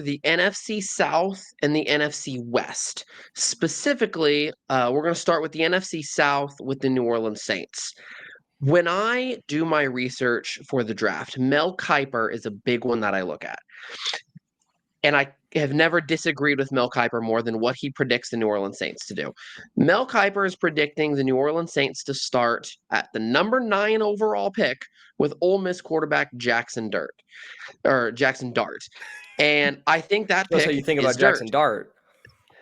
the NFC South and the NFC West. Specifically, we're going to start with the NFC South with the New Orleans Saints. When I do my research for the draft, Mel Kiper is a big one that I look at. And I have never disagreed with Mel Kiper more than what he predicts the New Orleans Saints to do. Mel Kiper is predicting the New Orleans Saints to start at the number 9 overall pick with Ole Miss quarterback Jackson Dart. And I think that That's how pick you think is about dirt. Jackson Dart.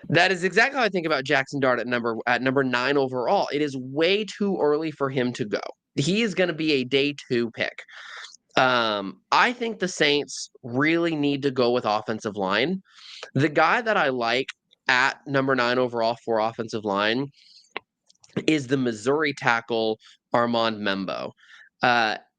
That is exactly how I think about Jackson Dart at number 9 overall. It is way too early for him to go. He is going to be a day 2 pick. I think the Saints really need to go with offensive line. The guy that I like at number 9 overall for offensive line is the Missouri tackle Armand Membo.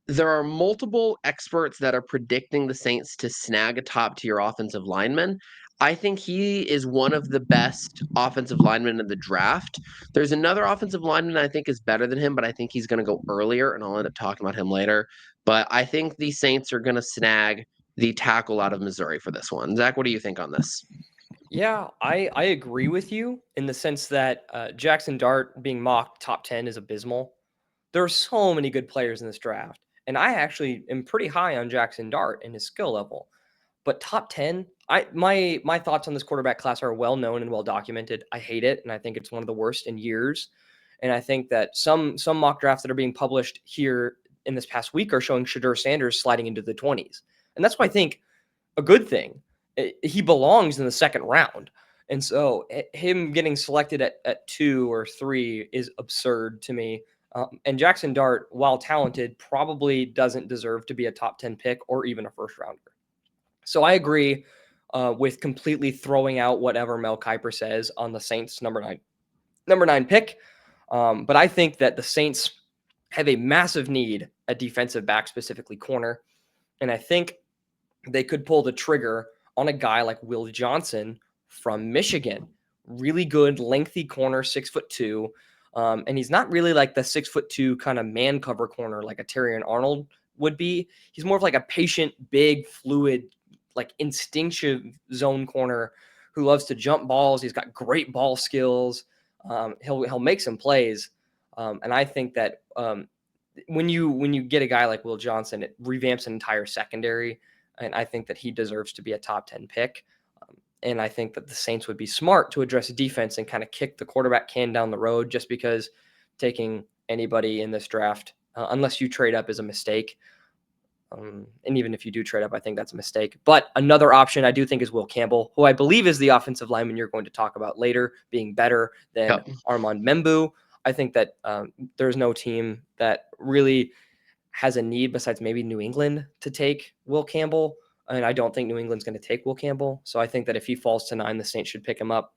There are multiple experts that are predicting the Saints to snag a top tier offensive lineman. I think he is one of the best offensive linemen in the draft. There's another offensive lineman I think is better than him, but I think he's going to go earlier, and I'll end up talking about him later. But I think the Saints are going to snag the tackle out of Missouri for this one. Zach, what do you think on this? Yeah, I agree with you in the sense that Jackson Dart being mocked top 10 is abysmal. There are so many good players in this draft, and I actually am pretty high on Jackson Dart and his skill level. But top 10, my thoughts on this quarterback class are well known and well documented. I hate it, and I think it's one of the worst in years. And I think that some mock drafts that are being published here in this past week are showing Shadur Sanders sliding into the 20s. And that's why I think a good thing. He belongs in the second round. And so him getting selected at 2 or 3 is absurd to me. And Jackson Dart, while talented, probably doesn't deserve to be a top 10 pick or even a first rounder. So I agree with completely throwing out whatever Mel Kiper says on the Saints number nine pick. But I think that the Saints have a massive need at defensive back, specifically corner. And I think they could pull the trigger on a guy like Will Johnson from Michigan. Really good, lengthy corner, 6'2". And he's not really like the 6'2" kind of man cover corner like a Terrion Arnold would be. He's more of like a patient, big, fluid, like instinctive zone corner who loves to jump balls. He's got great ball skills. He'll make some plays. And I think that when you get a guy like Will Johnson, it revamps an entire secondary. And I think that he deserves to be a top 10 pick. And I think that the Saints would be smart to address defense and kind of kick the quarterback can down the road, just because taking anybody in this draft, unless you trade up, is a mistake. And even if you do trade up, I think that's a mistake. But another option I do think is Will Campbell, who I believe is the offensive lineman you're going to talk about later, being better than Armand Membu. I think that there's no team that really has a need besides maybe New England to take Will Campbell. And I don't think New England's going to take Will Campbell. So I think that if he falls to 9, the Saints should pick him up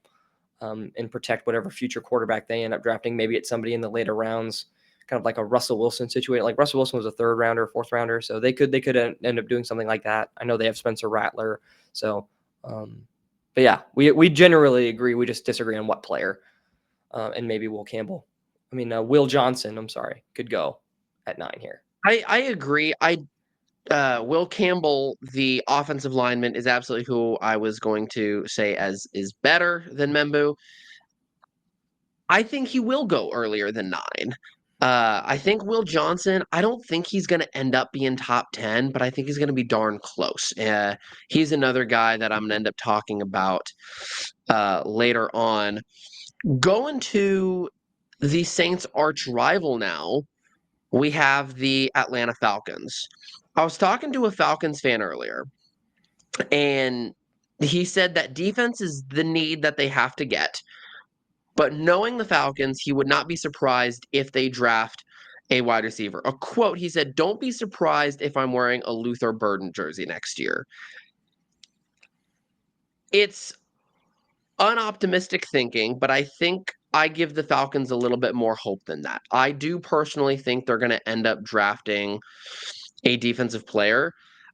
and protect whatever future quarterback they end up drafting. Maybe it's somebody in the later rounds, kind of like a Russell Wilson situation. Like Russell Wilson was a 3rd rounder, 4th rounder. So they could end up doing something like that. I know they have Spencer Rattler. So, but yeah, we generally agree. We just disagree on what player and maybe Will Campbell. I mean, Will Johnson, I'm sorry, could go at 9 here. I agree. Will Campbell, the offensive lineman, is absolutely who I was going to say as is better than Membu. I think he will go earlier than 9. I think Will Johnson, I don't think he's going to end up being top 10, but I think he's going to be darn close. He's another guy that I'm going to end up talking about later on. Going to the Saints' arch rival now, we have the Atlanta Falcons. I was talking to a Falcons fan earlier, and he said that defense is the need that they have to get. But knowing the Falcons, he would not be surprised if they draft a wide receiver. A quote, he said, "Don't be surprised if I'm wearing a Luther Burden jersey next year." It's unoptimistic thinking, but I think I give the Falcons a little bit more hope than that. I do personally think they're going to end up drafting a defensive player.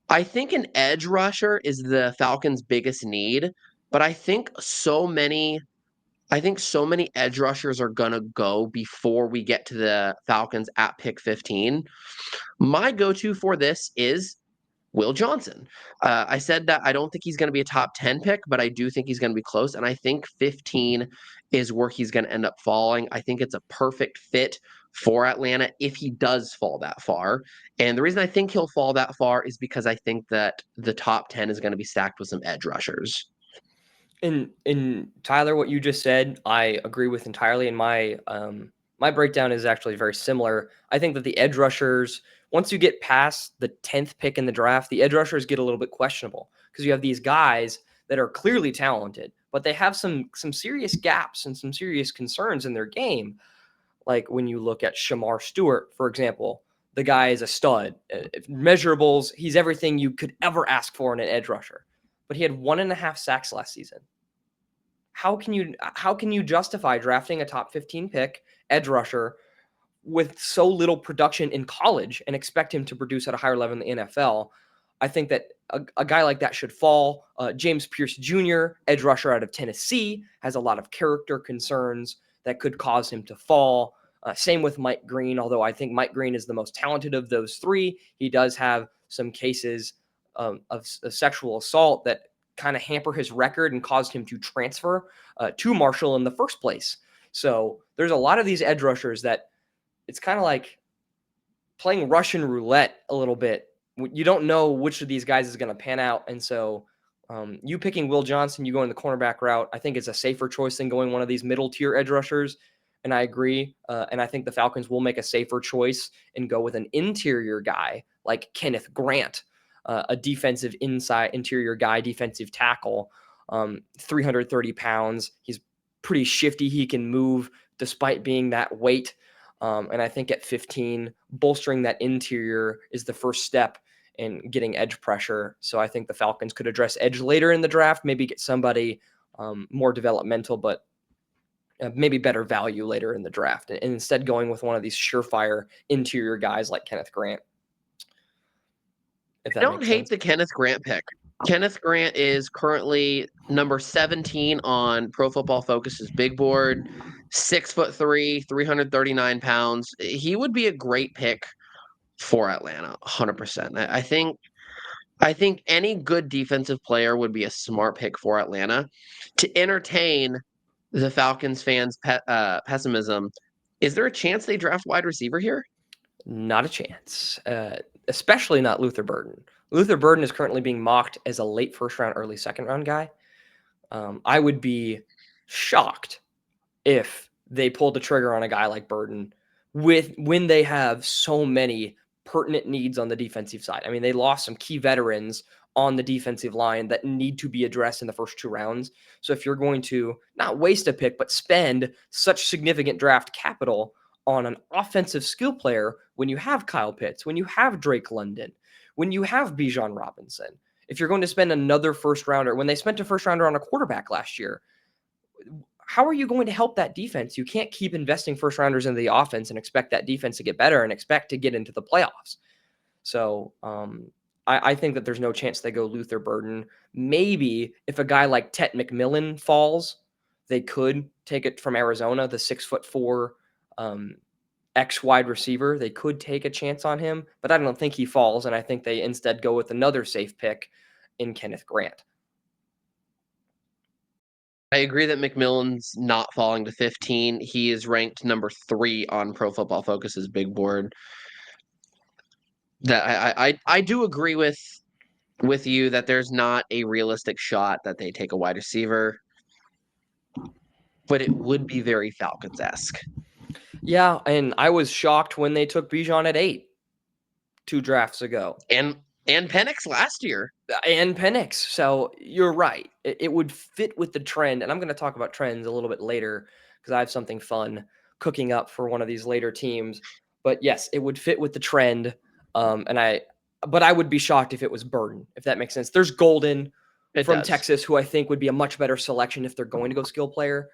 I think an edge rusher is the Falcons' biggest need, but I think so many edge rushers are going to go before we get to the Falcons at pick 15. My go-to for this is Will Johnson. I said that I don't think he's going to be a top 10 pick, but I do think he's going to be close. And I think 15 is where he's going to end up falling. I think it's a perfect fit for Atlanta if he does fall that far. And the reason I think he'll fall that far is because I think that the top 10 is going to be stacked with some edge rushers. In Tyler, what you just said, I agree with entirely. And my breakdown is actually very similar. I think that the edge rushers, once you get past the 10th pick in the draft, the edge rushers get a little bit questionable because you have these guys that are clearly talented, but they have some serious gaps and some serious concerns in their game. Like when you look at Shamar Stewart, for example, the guy is a stud. Measurables, he's everything you could ever ask for in an edge rusher. But he had 1.5 sacks last season. How can you justify drafting a top 15 pick edge rusher with so little production in college and expect him to produce at a higher level in the NFL? I think that a guy like that should fall. James Pierce Jr., edge rusher out of Tennessee, has a lot of character concerns that could cause him to fall. Same with Mike Green, although I think Mike Green is the most talented of those three. He does have some cases of sexual assault that kind of hamper his record and caused him to transfer to Marshall in the first place. So there's a lot of these edge rushers that it's kind of like playing Russian roulette a little bit. You don't know which of these guys is going to pan out. And so you picking Will Johnson, you going the cornerback route, I think it's a safer choice than going one of these middle tier edge rushers. And I agree. And I think the Falcons will make a safer choice and go with an interior guy like Kenneth Grant, a defensive interior guy, defensive tackle, 330 pounds. He's pretty shifty. He can move despite being that weight. And I think at 15, bolstering that interior is the first step in getting edge pressure. So I think the Falcons could address edge later in the draft, maybe get somebody more developmental, but maybe better value later in the draft. And instead going with one of these surefire interior guys like Kenneth Grant. I don't hate the Kenneth Grant pick. Kenneth Grant is currently number 17 on Pro Football Focus's big board, 6'3", 339 pounds. He would be a great pick for Atlanta, 100%. I think any good defensive player would be a smart pick for Atlanta. To entertain the Falcons fans' pessimism, is there a chance they draft wide receiver here? Not a chance, especially not Luther Burden. Luther Burden is currently being mocked as a late first round, early second round guy. I would be shocked if they pulled the trigger on a guy like Burden when they have so many pertinent needs on the defensive side. I mean, they lost some key veterans on the defensive line that need to be addressed in the first 2 rounds. So if you're going to not waste a pick, but spend such significant draft capital on an offensive skill player when you have Kyle Pitts, when you have Drake London, when you have Bijan Robinson, if you're going to spend another first rounder, when they spent a first rounder on a quarterback last year, how are you going to help that defense? You can't keep investing first rounders into the offense and expect that defense to get better and expect to get into the playoffs. So I think that there's no chance they go Luther Burden. Maybe if a guy like Tet McMillan falls, they could take it from Arizona, the 6'4" X wide receiver. They could take a chance on him, but I don't think he falls. And I think they instead go with another safe pick in Kenneth Grant. I agree that McMillan's not falling to 15. He is ranked number 3 on Pro Football Focus's big board. That I do agree with you that there's not a realistic shot that they take a wide receiver, but it would be very Falcons-esque. Yeah, and I was shocked when they took Bijan at 8 2 drafts ago. And Penix last year. And Penix. So you're right. It would fit with the trend. And I'm going to talk about trends a little bit later because I have something fun cooking up for one of these later teams. But yes, it would fit with the trend. But I would be shocked if it was Burden, if that makes sense. There's Golden from Texas, who I think would be a much better selection if they're going to go skill player.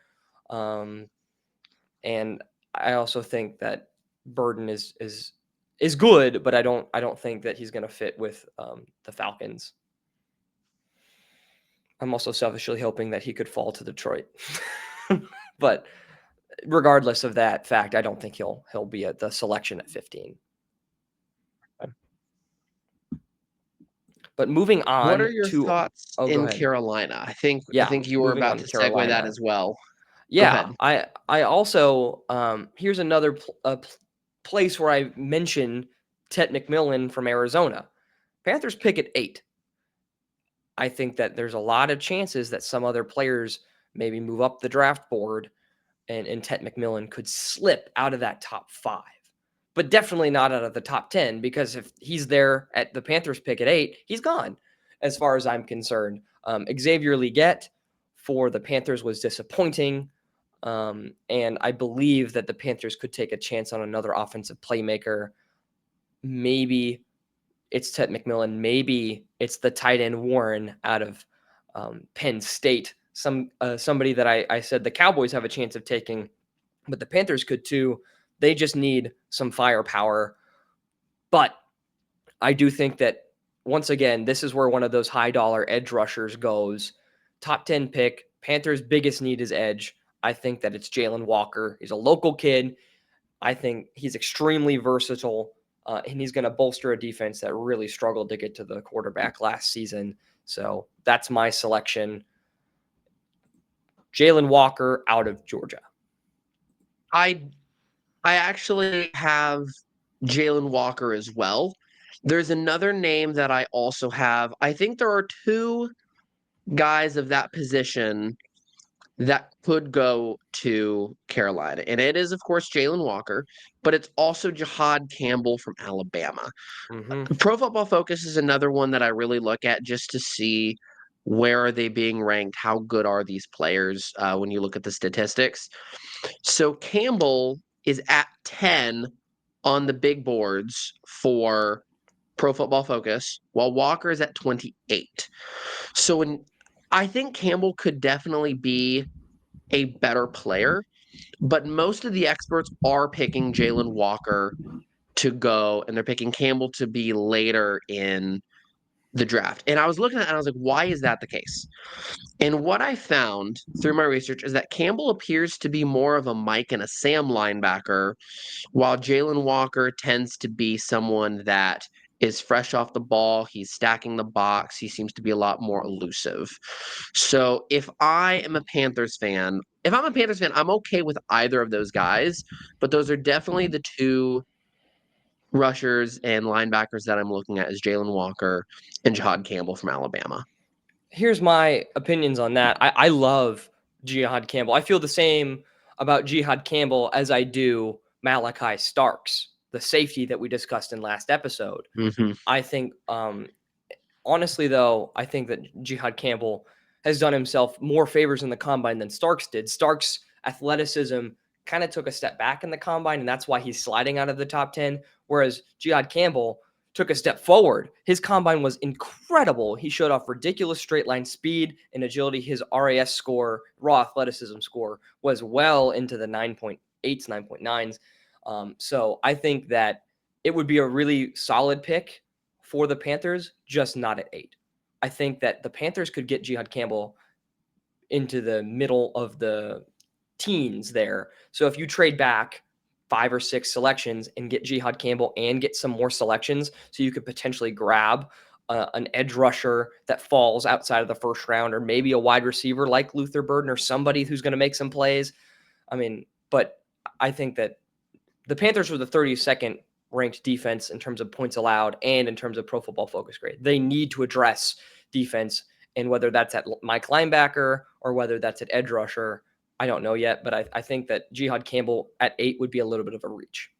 And I also think that Burden is good, but I don't think that he's going to fit with the Falcons. I'm also selfishly hoping that he could fall to Detroit. But regardless of that fact, I don't think he'll be at the selection at 15. But moving What are on your to thoughts oh, go in ahead. Carolina? I Yeah, think you were moving about on to to segue that Carolina. as well. Go Yeah, ahead. I also here's another place where I mentioned Ted McMillan from Arizona. Panthers pick at 8. I think that there's a lot of chances that some other players maybe move up the draft board and Ted McMillan could slip out of that top 5. But definitely not out of the top 10, because if he's there at the Panthers pick at 8, he's gone, as far as I'm concerned. Xavier Legette for the Panthers was disappointing. And I believe that the Panthers could take a chance on another offensive playmaker. Maybe it's Ted McMillan. Maybe it's the tight end Warren out of Penn State. Somebody that I said the Cowboys have a chance of taking, but the Panthers could too. They just need some firepower. But I do think that, once again, this is where one of those high dollar edge rushers goes. Top 10 pick. Panthers' biggest need is edge. I think that it's Jalen Walker. He's a local kid. I think he's extremely versatile, and he's going to bolster a defense that really struggled to get to the quarterback last season. So that's my selection. Jalen Walker out of Georgia. I I actually have Jalen Walker as well. There's another name that I also have. I think there are two guys of that position that could go to Carolina. And it is, of course, Jalen Walker, but it's also Jihad Campbell from Alabama. Mm-hmm. Pro Football Focus is another one that I really look at just to see where are they being ranked, how good are these players when you look at the statistics. So Campbell is at 10 on the big boards for Pro Football Focus, while Walker is at 28. I think Campbell could definitely be a better player, but most of the experts are picking Jalen Walker to go, and they're picking Campbell to be later in the draft. And I was looking at it and I was like, why is that the case? And what I found through my research is that Campbell appears to be more of a Mike and a Sam linebacker, while Jalen Walker tends to be someone that is fresh off the ball. He's stacking the box. He seems to be a lot more elusive. So if I'm a Panthers fan, I'm okay with either of those guys, but those are definitely the two rushers and linebackers that I'm looking at is Jalen Walker and Jihad Campbell from Alabama. Here's my opinions on that. I love Jihad Campbell. I feel the same about Jihad Campbell as I do Malachi Starks, the safety that we discussed in last episode. Mm-hmm. I think, honestly, though, I think that Jihad Campbell has done himself more favors in the combine than Starks did. Starks' athleticism kind of took a step back in the combine, and that's why he's sliding out of the top 10, whereas Jihad Campbell took a step forward. His combine was incredible. He showed off ridiculous straight line speed and agility. His RAS score, raw athleticism score, was well into the 9.8s, 9.9s. So I think that it would be a really solid pick for the Panthers, just not at 8. I think that the Panthers could get Jihad Campbell into the middle of the teens there. So if you trade back 5 or 6 selections and get Jihad Campbell and get some more selections, so you could potentially grab an edge rusher that falls outside of the first round, or maybe a wide receiver like Luther Burden or somebody who's going to make some plays. I mean, but I think that the Panthers were the 32nd ranked defense in terms of points allowed and in terms of Pro Football Focus grade. They need to address defense, and whether that's at Mike linebacker or whether that's at edge rusher, I don't know yet, but I think that Jihad Campbell at 8 would be a little bit of a reach.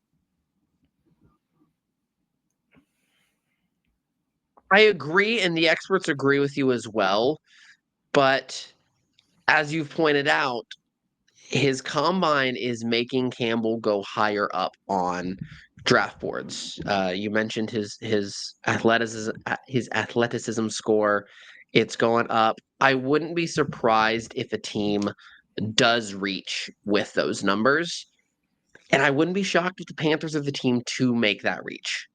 I agree, and the experts agree with you as well. But as you've pointed out, his combine is making Campbell go higher up on draft boards. You mentioned his athleticism score. It's going up. I wouldn't be surprised if a team does reach with those numbers, and I wouldn't be shocked if the Panthers are the team to make that reach.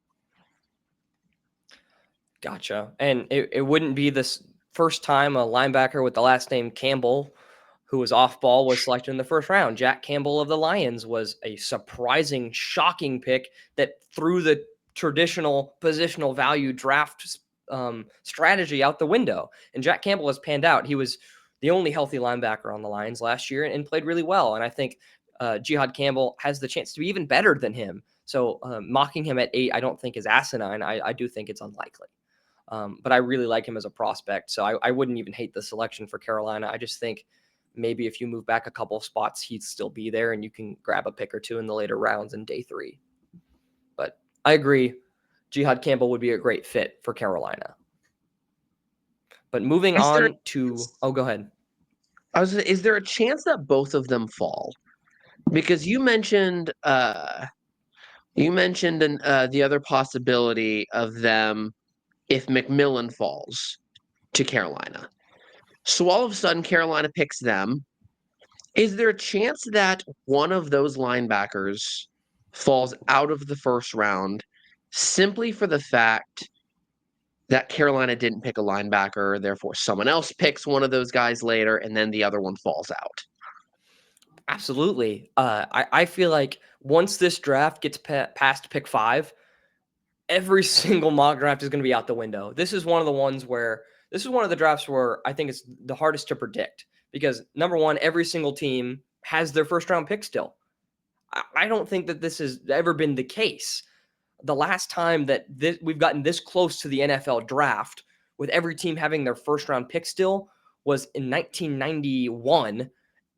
Gotcha. And it wouldn't be this first time a linebacker with the last name Campbell, who was off ball, was selected in the first round. Jack Campbell of the Lions was a surprising, shocking pick that through the traditional positional value draft strategy out the window. And Jack Campbell has panned out. He was the only healthy linebacker on the Lions last year and played really well. And I think Jihad Campbell has the chance to be even better than him. So mocking him at 8, I don't think is asinine. I do think it's unlikely. But I really like him as a prospect. So I wouldn't even hate the selection for Carolina. I just think maybe if you move back a couple of spots, he'd still be there and you can grab a pick or two in the later rounds in day 3. But I agree. Jihad Campbell would be a great fit for Carolina. But moving on to, go ahead. Is there a chance that both of them fall? Because you mentioned the other possibility of them if McMillan falls to Carolina. So all of a sudden Carolina picks them. Is there a chance that one of those linebackers falls out of the first round simply for the fact that Carolina didn't pick a linebacker, therefore someone else picks one of those guys later, and then the other one falls out? Absolutely. I feel like once this draft gets past pick 5, every single mock draft is going to be out the window. This is one of the drafts where I think it's the hardest to predict because number one, every single team has their first round pick still. I don't think that this has ever been the case. The last time that we've gotten this close to the NFL draft with every team having their first round pick still was in 1991.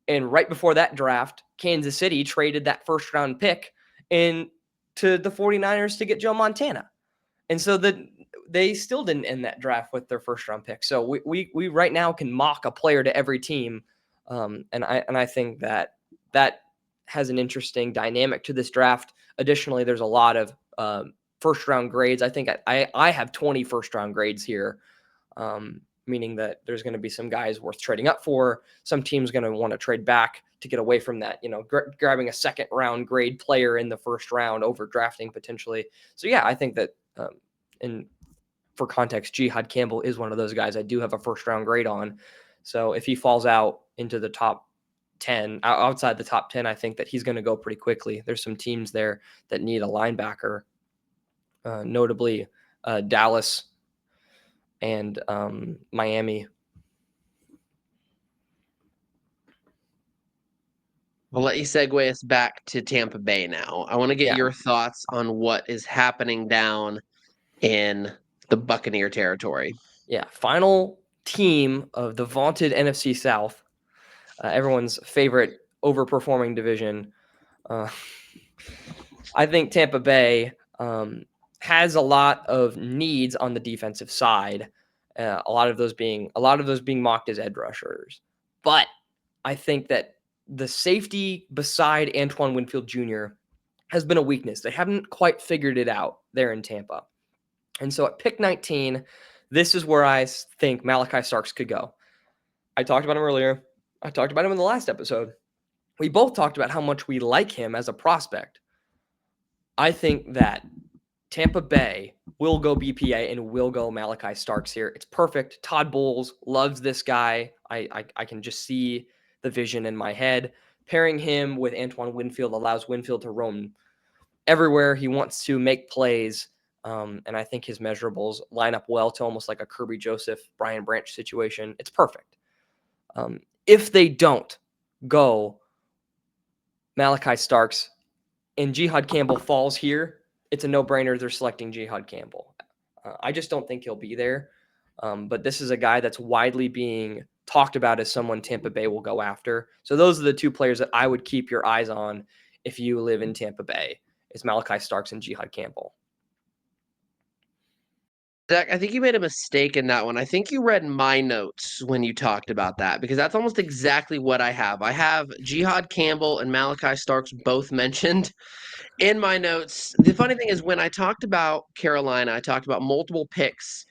And right before that draft, Kansas City traded that first round pick to the 49ers to get Joe Montana. And so they still didn't end that draft with their first round pick. So we right now can mock a player to every team. And I think that has an interesting dynamic to this draft. Additionally, there's a lot of first round grades. I think I have 20 first round grades here, meaning that there's going to be some guys worth trading up for. Some teams going to want to trade back to get away from that, grabbing a second round grade player in the first round over drafting potentially. So yeah, I think that, and for context, Jihad Campbell is one of those guys I do have a first round grade on. So if he falls out into the top 10, outside the top 10, I think that he's going to go pretty quickly. There's some teams there that need a linebacker, notably Dallas and Miami. I'll let you segue us back to Tampa Bay now. I want to get your thoughts on what is happening down in the Buccaneer territory. Yeah, final team of the vaunted NFC South, everyone's favorite overperforming division. I think Tampa Bay has a lot of needs on the defensive side. A lot of those being mocked as edge rushers, but I think that the safety beside Antoine Winfield Jr. has been a weakness. They haven't quite figured it out there in Tampa. And so at pick 19, this is where I think Malachi Starks could go. I talked about him earlier. I talked about him in the last episode. We both talked about how much we like him as a prospect. I think that Tampa Bay will go BPA and will go Malachi Starks here. It's perfect. Todd Bowles loves this guy. I can just see the vision in my head. Pairing him with Antoine Winfield allows Winfield to roam everywhere he wants to, make plays. And I think his measurables line up well to almost like a Kirby Joseph, Brian Branch situation. It's perfect. If they don't go Malachi Starks and Jihad Campbell falls here, it's a no-brainer. They're selecting Jihad Campbell. I just don't think he'll be there. But this is a guy that's widely being talked about as someone Tampa Bay will go after. So those are the two players that I would keep your eyes on if you live in Tampa Bay. It's Malachi Starks and Jihad Campbell. Zach, I think you made a mistake in that one. I think you read my notes when you talked about that because that's almost exactly what I have. I have Jihad Campbell and Malachi Starks both mentioned in my notes. The funny thing is when I talked about Carolina, I talked about multiple picks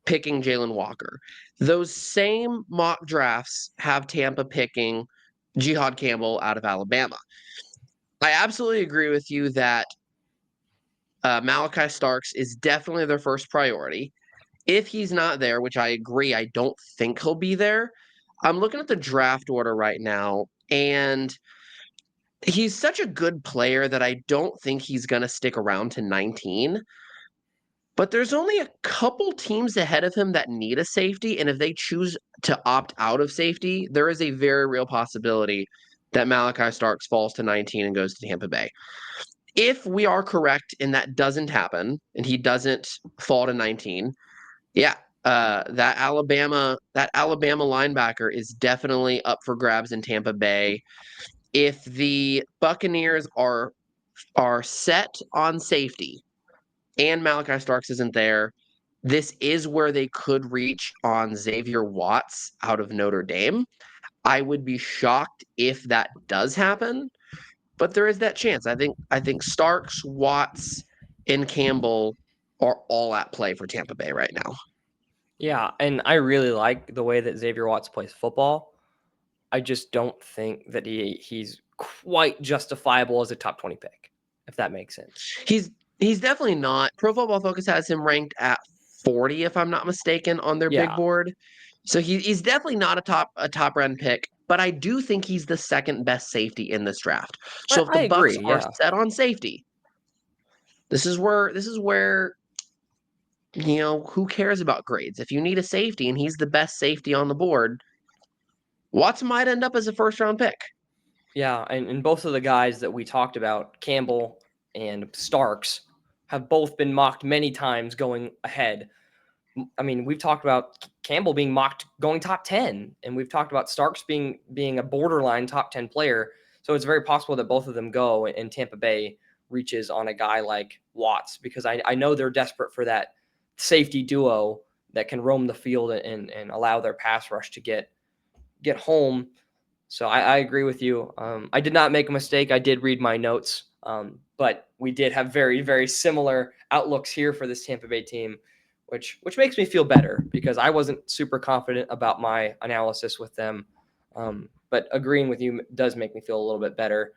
picking Jalen Walker. Those same mock drafts have Tampa picking Jihad Campbell out of Alabama. I absolutely agree with you that Malachi Starks is definitely their first priority. If he's not there, which I agree, I don't think he'll be there. I'm looking at the draft order right now, and he's such a good player that I don't think he's going to stick around to 19. But there's only a couple teams ahead of him that need a safety, and if they choose to opt out of safety, there is a very real possibility that Malachi Starks falls to 19 and goes to Tampa Bay. If we are correct and that doesn't happen, and he doesn't fall to 19, yeah, that Alabama linebacker is definitely up for grabs in Tampa Bay. If the Buccaneers are set on safety and Malachi Starks isn't there, this is where they could reach on Xavier Watts out of Notre Dame. I would be shocked if that does happen, but there is that chance. I think Starks, Watts, and Campbell are all at play for Tampa Bay right now. Yeah, and I really like the way that Xavier Watts plays football. I just don't think that he's quite justifiable as a top 20 pick, if that makes sense. He's definitely not. Pro Football Focus has him ranked at 40, if I'm not mistaken, on their big Yeah, board. So he's definitely not a top round pick, but I do think he's the second best safety in this draft. So if I the Bucks agree. are Yeah. set on safety, this is where who cares about grades? If you need a safety and he's the best safety on the board, Watts might end up as a first round pick. Yeah, and both of the guys that we talked about, Campbell and Starks, have both been mocked many times going ahead. I mean, we've talked about Campbell being mocked going top 10, and we've talked about Starks being a borderline top 10 player. So it's very possible that both of them go, and Tampa Bay reaches on a guy like Watts, because I know they're desperate for that safety duo that can roam the field and allow their pass rush to get home. So I agree with you. I did not make a mistake. I did read my notes, but we did have very, very similar outlooks here for this Tampa Bay team, which makes me feel better because I wasn't super confident about my analysis with them. But agreeing with you does make me feel a little bit better.